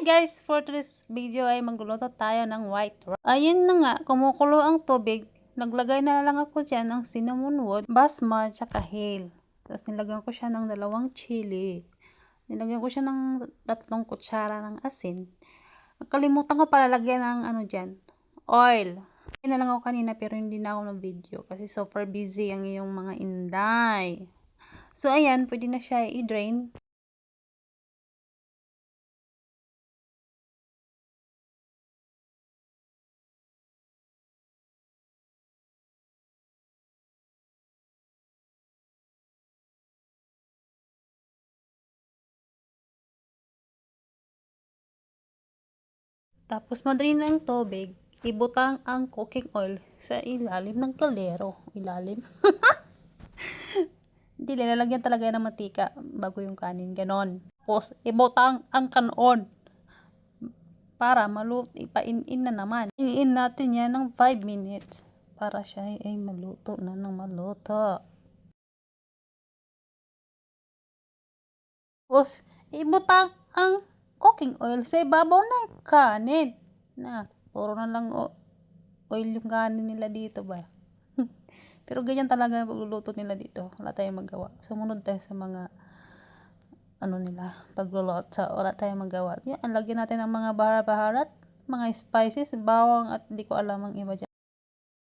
Guys, for today's video ay magluluto tayo ng white rice. Ayun na nga, kumukulo ang tubig. Naglagay na lang ako dyan ng cinnamon wood, basmar, tsaka hale. Tapos nilagyan ko siya ng 2 chili. Nilagyan ko siya ng 3 kutsara ng asin. Nakalimutan ko pala lagyan ng dyan, oil. Ayun na lang ako kanina pero hindi na ako ng video kasi super busy ang iyong mga inday. So ayan, pwede na siya i-drain. Tapos madrain ang tubig, ibutang ang cooking oil sa ilalim ng kaldero. Ilalim. Hindi, lalagyan talaga ng mantika bago yung kanin. Ganon. Tapos ibutang ang kanon para maluto. Ipain-in na naman. In natin yan ng 5 minutes para siya ay maluto na ng maluto. Tapos ibutang ang cooking oil sa ibabaw ng kanin. Puro na lang oil yung kanin nila dito ba. Pero ganyan talaga pagluluto nila dito. Wala tayong magawa. Sumunod tayo sa mga nila pagluluto. Wala tayong magawa. Yan, lagyan natin ng mga baharat, mga spices, bawang at di ko alam ang iba dyan.